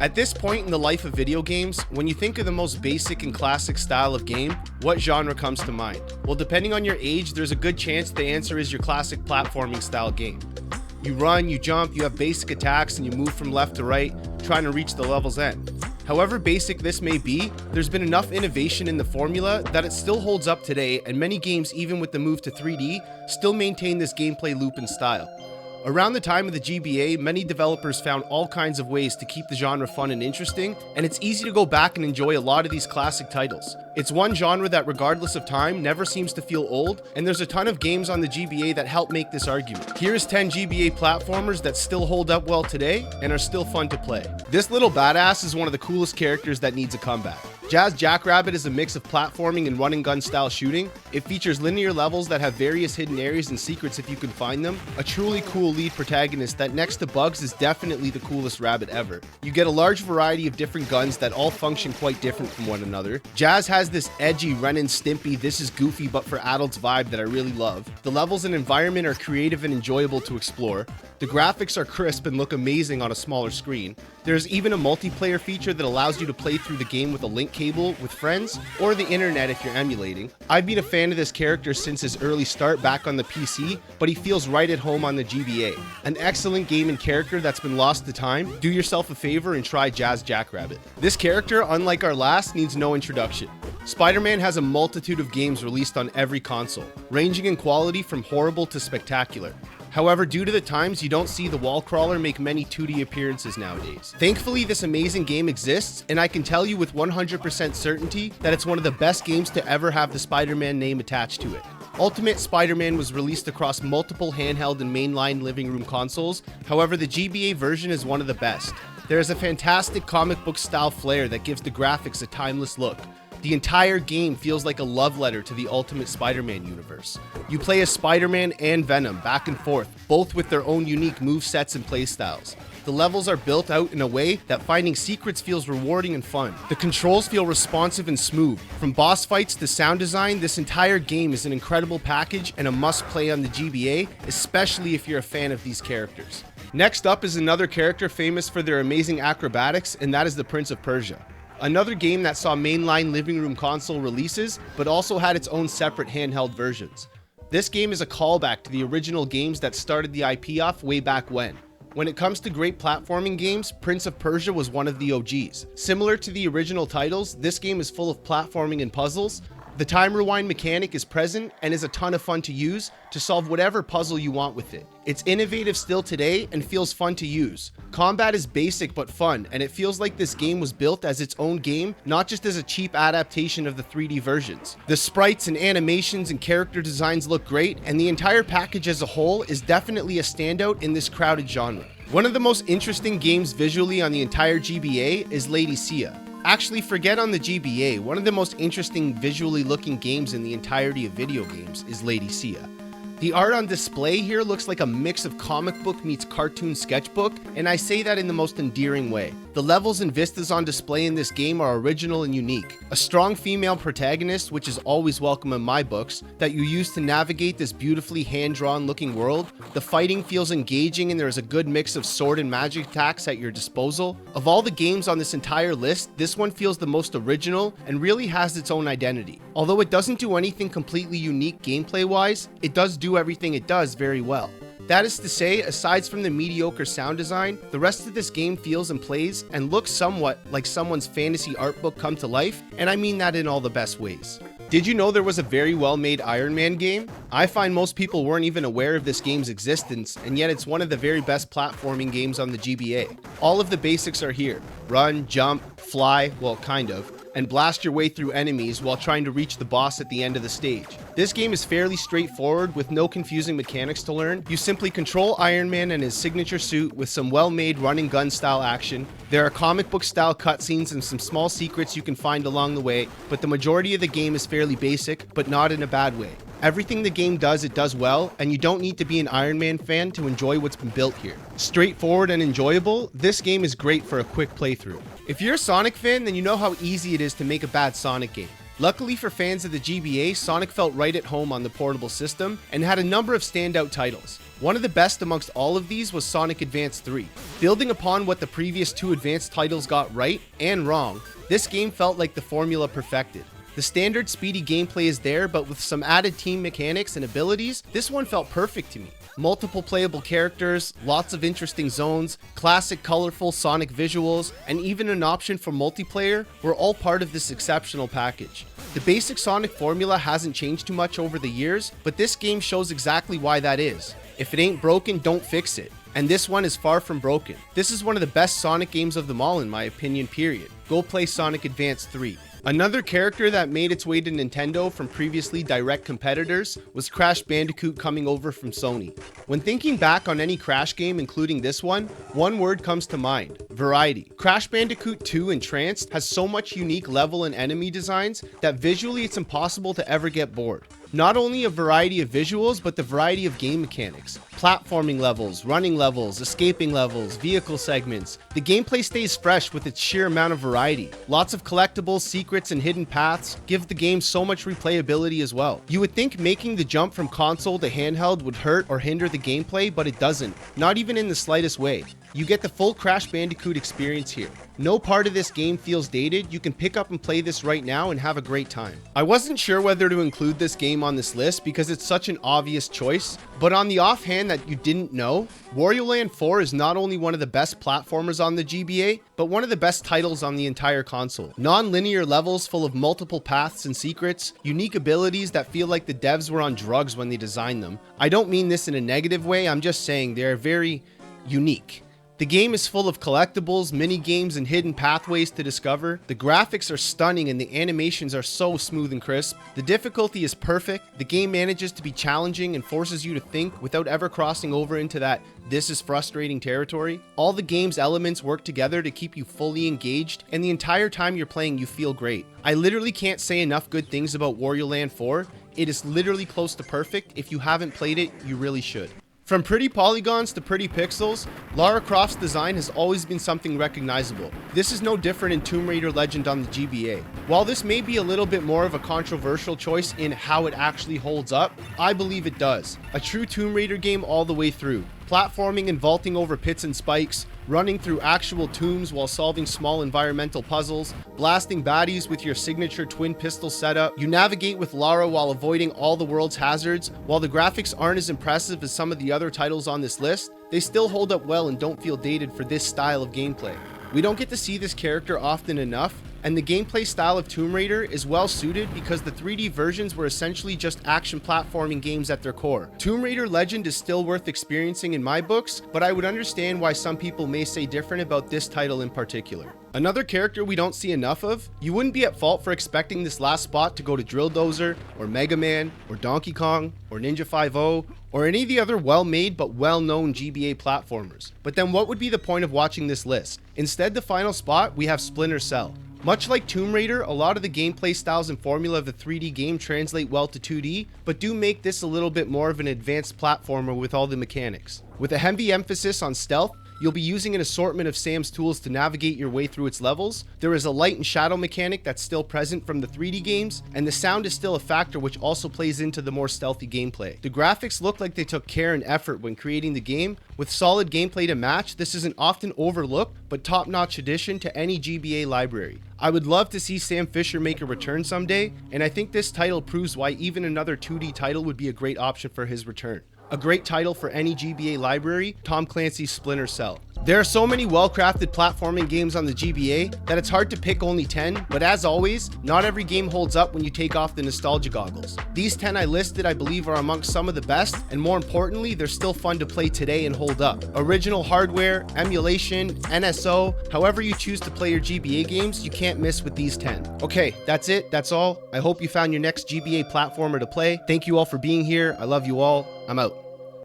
At this point in the life of video games, when you think of the most basic and classic style of game, what genre comes to mind? Well, depending on your age, there's a good chance the answer is your classic platforming style game. You run, you jump, you have basic attacks, and you move from left to right, trying to reach the level's end. However basic this may be, there's been enough innovation in the formula that it still holds up today, and many games, even with the move to 3D, still maintain this gameplay loop and style. Around the time of the GBA, many developers found all kinds of ways to keep the genre fun and interesting, and it's easy to go back and enjoy a lot of these classic titles. It's one genre that, regardless of time, never seems to feel old, and there's a ton of games on the GBA that help make this argument. Here's 10 GBA platformers that still hold up well today and are still fun to play. This little badass is one of the coolest characters that needs a comeback. Jazz Jackrabbit is a mix of platforming and run and gun style shooting. It features linear levels that have various hidden areas and secrets if you can find them. A truly cool lead protagonist that, next to Bugs, is definitely the coolest rabbit ever. You get a large variety of different guns that all function quite different from one another. Jazz has this edgy Ren and Stimpy, this is goofy but for adults vibe that I really love. The levels and environment are creative and enjoyable to explore. The graphics are crisp and look amazing on a smaller screen. There's even a multiplayer feature that allows you to play through the game with a link cable with friends or the internet if you're emulating. I've been a fan of this character since his early start back on the PC, but he feels right at home on the GBA. An excellent game and character that's been lost to time. Do yourself a favor and try Jazz Jackrabbit. This character, unlike our last, needs no introduction. Spider-Man has a multitude of games released on every console, ranging in quality from horrible to spectacular. However, due to the times, you don't see the wall crawler make many 2D appearances nowadays. Thankfully, this amazing game exists, and I can tell you with 100% certainty that it's one of the best games to ever have the Spider-Man name attached to it. Ultimate Spider-Man was released across multiple handheld and mainline living room consoles. However, the GBA version is one of the best. There is a fantastic comic book style flair that gives the graphics a timeless look. The entire game feels like a love letter to the Ultimate Spider-Man universe. You play as Spider-Man and Venom back and forth, both with their own unique movesets and playstyles. The levels are built out in a way that finding secrets feels rewarding and fun. The controls feel responsive and smooth. From boss fights to sound design, this entire game is an incredible package and a must-play on the GBA, especially if you're a fan of these characters. Next up is another character famous for their amazing acrobatics, and that is the Prince of Persia. Another game that saw mainline living room console releases, but also had its own separate handheld versions. This game is a callback to the original games that started the IP off way back when. When it comes to great platforming games, Prince of Persia was one of the OGs. Similar to the original titles, this game is full of platforming and puzzles. The time rewind mechanic is present and is a ton of fun to use to solve whatever puzzle you want with it. It's innovative still today and feels fun to use. Combat is basic but fun, and it feels like this game was built as its own game, not just as a cheap adaptation of the 3D versions. The sprites and animations and character designs look great, and the entire package as a whole is definitely a standout in this crowded genre. One of the most interesting games visually on the entire GBA is Lady Sia. Actually, forget on the GBA, one of the most interesting visually looking games in the entirety of video games is Lady Sia. The art on display here looks like a mix of comic book meets cartoon sketchbook, and I say that in the most endearing way. The levels and vistas on display in this game are original and unique. A strong female protagonist, which is always welcome in my books, that you use to navigate this beautifully hand-drawn looking world. The fighting feels engaging and there is a good mix of sword and magic attacks at your disposal. Of all the games on this entire list, this one feels the most original and really has its own identity. Although it doesn't do anything completely unique gameplay-wise, it does do everything it does very well. That is to say, aside from the mediocre sound design, the rest of this game feels and plays and looks somewhat like someone's fantasy art book come to life, and I mean that in all the best ways. Did you know there was a very well-made Iron Man game? I find most people weren't even aware of this game's existence, and yet it's one of the very best platforming games on the GBA. All of the basics are here. Run, jump, fly, well, kind of, and blast your way through enemies while trying to reach the boss at the end of the stage. This game is fairly straightforward with no confusing mechanics to learn. You simply control Iron Man and his signature suit with some well-made run and gun style action. There are comic book style cutscenes and some small secrets you can find along the way, but the majority of the game is fairly basic, but not in a bad way. Everything the game does, it does well, and you don't need to be an Iron Man fan to enjoy what's been built here. Straightforward and enjoyable, this game is great for a quick playthrough. If you're a Sonic fan, then you know how easy it is to make a bad Sonic game. Luckily for fans of the GBA, Sonic felt right at home on the portable system and had a number of standout titles. One of the best amongst all of these was Sonic Advance 3. Building upon what the previous two Advance titles got right and wrong, this game felt like the formula perfected. The standard speedy gameplay is there, but with some added team mechanics and abilities, this one felt perfect to me. Multiple playable characters, lots of interesting zones, classic colorful Sonic visuals, and even an option for multiplayer were all part of this exceptional package. The basic Sonic formula hasn't changed too much over the years, but this game shows exactly why that is. If it ain't broken, don't fix it. And this one is far from broken. This is one of the best Sonic games of them all in my opinion, period. Go play Sonic Advance 3. Another character that made its way to Nintendo from previously direct competitors was Crash Bandicoot coming over from Sony. When thinking back on any Crash game, including this one word comes to mind: variety. Crash Bandicoot 2 Entranced has so much unique level and enemy designs that visually it's impossible to ever get bored. Not only a variety of visuals, but the variety of game mechanics. Platforming levels, running levels, escaping levels, vehicle segments. The gameplay stays fresh with its sheer amount of variety. Lots of collectibles, secrets, and hidden paths give the game so much replayability as well. You would think making the jump from console to handheld would hurt or hinder the gameplay, but it doesn't. Not even in the slightest way. You get the full Crash Bandicoot experience here. No part of this game feels dated. You can pick up and play this right now and have a great time. I wasn't sure whether to include this game on this list because it's such an obvious choice, but on the offhand that you didn't know, Wario Land 4 is not only one of the best platformers on the GBA, but one of the best titles on the entire console. Non-linear levels full of multiple paths and secrets, unique abilities that feel like the devs were on drugs when they designed them. I don't mean this in a negative way, I'm just saying they're very unique. The game is full of collectibles, mini games, and hidden pathways to discover. The graphics are stunning and the animations are so smooth and crisp. The difficulty is perfect. The game manages to be challenging and forces you to think without ever crossing over into that "this is frustrating" territory. All the game's elements work together to keep you fully engaged, and the entire time you're playing you feel great. I literally can't say enough good things about Wario Land 4. It is literally close to perfect. If you haven't played it, you really should. From pretty polygons to pretty pixels, Lara Croft's design has always been something recognizable. This is no different in Tomb Raider Legend on the GBA. While this may be a little bit more of a controversial choice in how it actually holds up, I believe it does. A true Tomb Raider game all the way through. Platforming and vaulting over pits and spikes, running through actual tombs while solving small environmental puzzles, blasting baddies with your signature twin pistol setup. You navigate with Lara while avoiding all the world's hazards. While the graphics aren't as impressive as some of the other titles on this list, they still hold up well and don't feel dated for this style of gameplay. We don't get to see this character often enough, and the gameplay style of Tomb Raider is well suited because the 3D versions were essentially just action platforming games at their core. Tomb Raider Legend is still worth experiencing in my books, but I would understand why some people may say different about this title in particular. Another character we don't see enough of, you wouldn't be at fault for expecting this last spot to go to Drill Dozer, or Mega Man, or Donkey Kong, or Ninja 5-0, or any of the other well-made but well-known GBA platformers. But then what would be the point of watching this list? Instead, the final spot, we have Splinter Cell. Much like Tomb Raider, a lot of the gameplay styles and formula of the 3D game translate well to 2D, but do make this a little bit more of an advanced platformer with all the mechanics. With a heavy emphasis on stealth, you'll be using an assortment of Sam's tools to navigate your way through its levels. There is a light and shadow mechanic that's still present from the 3D games, and the sound is still a factor which also plays into the more stealthy gameplay. The graphics look like they took care and effort when creating the game. With solid gameplay to match, this is an often overlooked but top-notch addition to any GBA library. I would love to see Sam Fisher make a return someday, and I think this title proves why even another 2D title would be a great option for his return. A great title for any GBA library, Tom Clancy's Splinter Cell. There are so many well-crafted platforming games on the GBA that it's hard to pick only 10, but as always, not every game holds up when you take off the nostalgia goggles. These 10 I listed I believe are amongst some of the best, and more importantly, they're still fun to play today and hold up. Original hardware, emulation, NSO, however you choose to play your GBA games, you can't miss with these 10. Okay, that's it, that's all. I hope you found your next GBA platformer to play. Thank you all for being here. I love you all. I'm out.